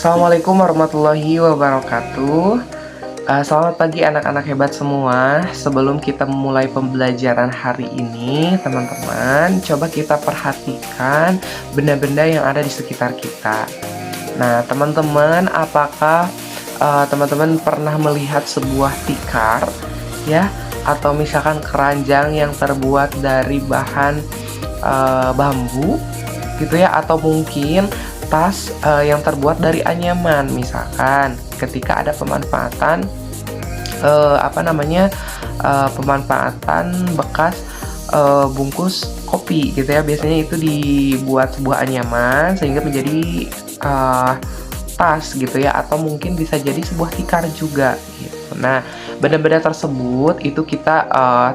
Assalamualaikum warahmatullahi wabarakatuh. Selamat pagi anak-anak hebat semua. Sebelum kita memulai pembelajaran hari ini, teman-teman, coba kita perhatikan benda-benda yang ada di sekitar kita. Nah, teman-teman, apakah teman-teman pernah melihat sebuah tikar, ya, atau misalkan keranjang yang terbuat dari bahan bambu, gitu ya, atau mungkin tas yang terbuat dari anyaman, misalkan ketika ada pemanfaatan pemanfaatan bekas bungkus kopi gitu ya, biasanya itu dibuat sebuah anyaman sehingga menjadi tas gitu ya, atau mungkin bisa jadi sebuah tikar juga gitu. Nah, benda-benda tersebut itu kita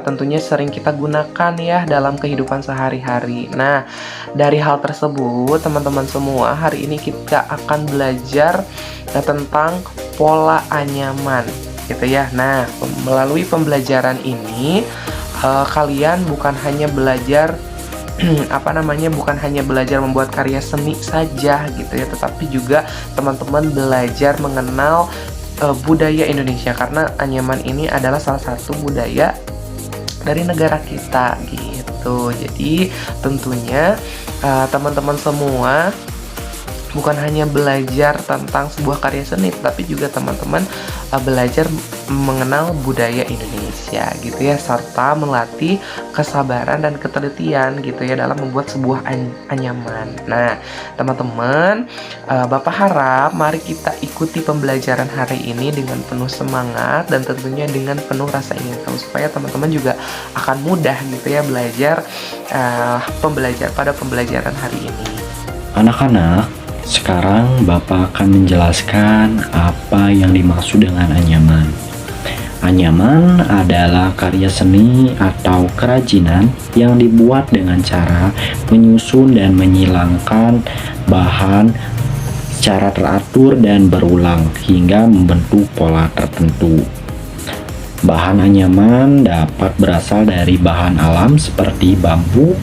tentunya sering kita gunakan ya dalam kehidupan sehari-hari. Nah, dari hal tersebut teman-teman semua, hari ini kita akan belajar tentang pola anyaman gitu ya. Nah, melalui pembelajaran ini kalian bukan hanya belajar bukan hanya belajar membuat karya seni saja gitu ya, tetapi juga teman-teman belajar mengenal budaya Indonesia, karena anyaman ini adalah salah satu budaya dari negara kita gitu. Jadi tentunya teman-teman semua bukan hanya belajar tentang sebuah karya seni, tapi juga teman-teman belajar mengenal budaya Indonesia gitu ya, serta melatih kesabaran dan ketelitian gitu ya dalam membuat sebuah anyaman. Nah, teman-teman, Bapak harap mari kita ikuti pembelajaran hari ini dengan penuh semangat dan tentunya dengan penuh rasa ingin tahu, supaya teman-teman juga akan mudah gitu ya belajar pada pembelajaran hari ini. Anak-anak, sekarang Bapak akan menjelaskan apa yang dimaksud dengan anyaman. Anyaman adalah karya seni atau kerajinan yang dibuat dengan cara menyusun dan menyilangkan bahan secara teratur dan berulang hingga membentuk pola tertentu. Bahan anyaman dapat berasal dari bahan alam seperti bambu,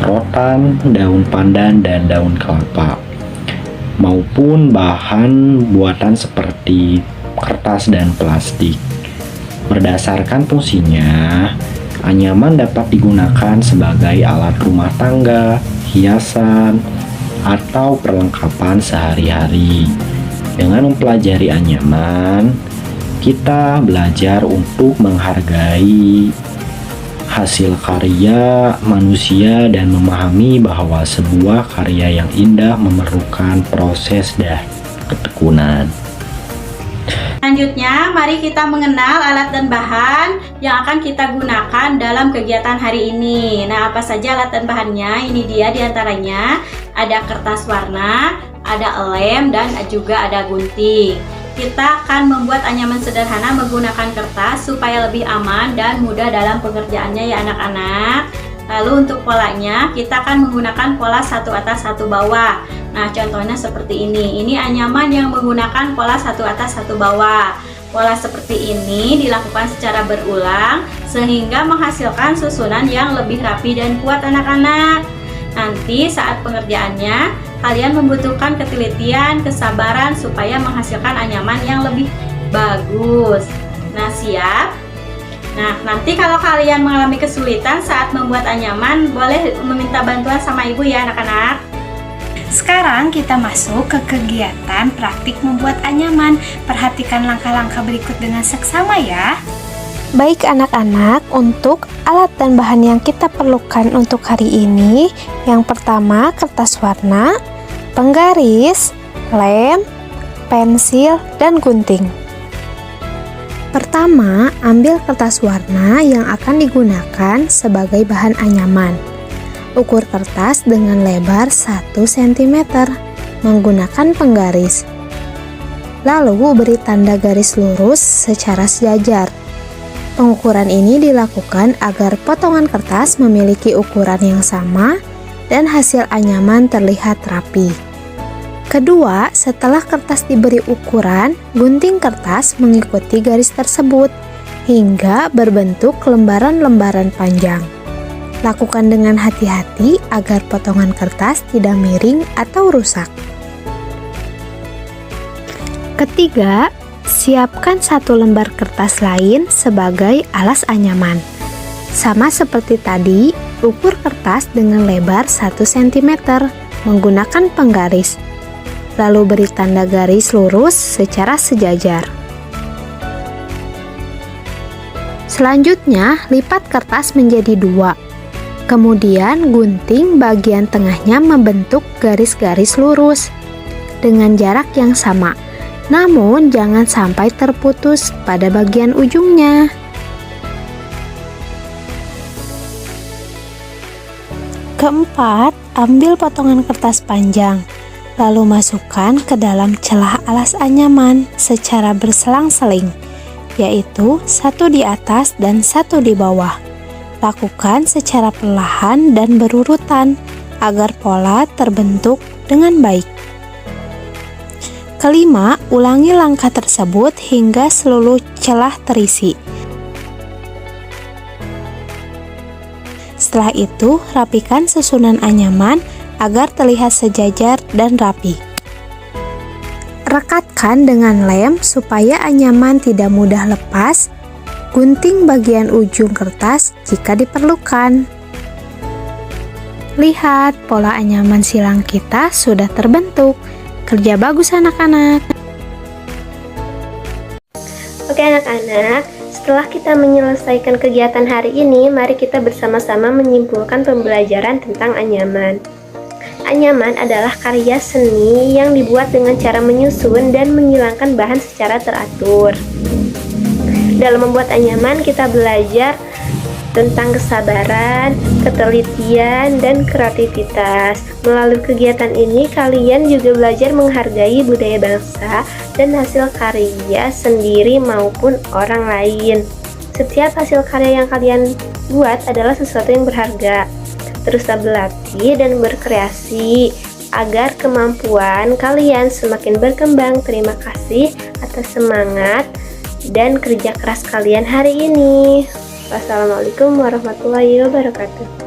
rotan, daun pandan, dan daun kelapa, maupun bahan buatan seperti kertas dan plastik. Berdasarkan fungsinya, anyaman dapat digunakan sebagai alat rumah tangga, hiasan, atau perlengkapan sehari-hari. Dengan mempelajari anyaman, kita belajar untuk menghargai hasil karya manusia dan memahami bahwa sebuah karya yang indah memerlukan proses dan ketekunan. Selanjutnya, mari kita mengenal alat dan bahan yang akan kita gunakan dalam kegiatan hari ini. Nah, apa saja alat dan bahannya? Ini dia diantaranya. Ada kertas warna, ada lem, dan juga ada gunting. Kita akan membuat anyaman sederhana menggunakan kertas supaya lebih aman dan mudah dalam pengerjaannya ya anak-anak. Lalu untuk polanya, kita akan menggunakan pola satu atas satu bawah. Nah, contohnya seperti ini. Ini anyaman yang menggunakan pola satu atas satu bawah. Pola seperti ini dilakukan secara berulang sehingga menghasilkan susunan yang lebih rapi dan kuat anak-anak. Nanti saat pengerjaannya, kalian membutuhkan ketelitian, kesabaran supaya menghasilkan anyaman yang lebih bagus. Nah, siap? Nah, nanti kalau kalian mengalami kesulitan saat membuat anyaman, boleh meminta bantuan sama ibu ya anak-anak. Sekarang kita masuk ke kegiatan praktik membuat anyaman. Perhatikan langkah-langkah berikut dengan seksama ya. Baik anak-anak, untuk alat dan bahan yang kita perlukan untuk hari ini, yang pertama kertas warna, penggaris, lem, pensil, dan gunting. Pertama, ambil kertas warna yang akan digunakan sebagai bahan anyaman. Ukur kertas dengan lebar 1 cm menggunakan penggaris. Lalu beri tanda garis lurus secara sejajar. Pengukuran ini dilakukan agar potongan kertas memiliki ukuran yang sama dan hasil anyaman terlihat rapi. Kedua, setelah kertas diberi ukuran, gunting kertas mengikuti garis tersebut hingga berbentuk lembaran-lembaran panjang. Lakukan dengan hati-hati agar potongan kertas tidak miring atau rusak. Ketiga, siapkan satu lembar kertas lain sebagai alas anyaman. Sama seperti tadi, ukur kertas dengan lebar 1 cm menggunakan penggaris. Lalu beri tanda garis lurus secara sejajar. Selanjutnya, lipat kertas menjadi 2. Kemudian gunting bagian tengahnya membentuk garis-garis lurus dengan jarak yang sama. Namun jangan sampai terputus pada bagian ujungnya. Keempat, ambil potongan kertas panjang, lalu masukkan ke dalam celah alas anyaman secara berselang-seling, yaitu satu di atas dan satu di bawah. Lakukan secara perlahan dan berurutan agar pola terbentuk dengan baik. Kelima, ulangi langkah tersebut hingga seluruh celah terisi. Setelah itu, rapikan susunan anyaman agar terlihat sejajar dan rapi. Rekatkan dengan lem supaya anyaman tidak mudah lepas. Gunting bagian ujung kertas jika diperlukan. Lihat, pola anyaman silang kita sudah terbentuk. Kerja bagus anak-anak. Oke anak-anak, setelah kita menyelesaikan kegiatan hari ini, mari kita bersama-sama menyimpulkan pembelajaran tentang anyaman. Anyaman adalah karya seni yang dibuat dengan cara menyusun dan menghilangkan bahan secara teratur. Dalam membuat anyaman, kita belajar tentang kesabaran, ketelitian, dan kreativitas. Melalui kegiatan ini, kalian juga belajar menghargai budaya bangsa dan hasil karya sendiri maupun orang lain. Setiap hasil karya yang kalian buat adalah sesuatu yang berharga. Teruslah berlatih dan berkreasi agar kemampuan kalian semakin berkembang. Terima kasih atas semangat dan kerja keras kalian hari ini. Wassalamualaikum warahmatullahi wabarakatuh.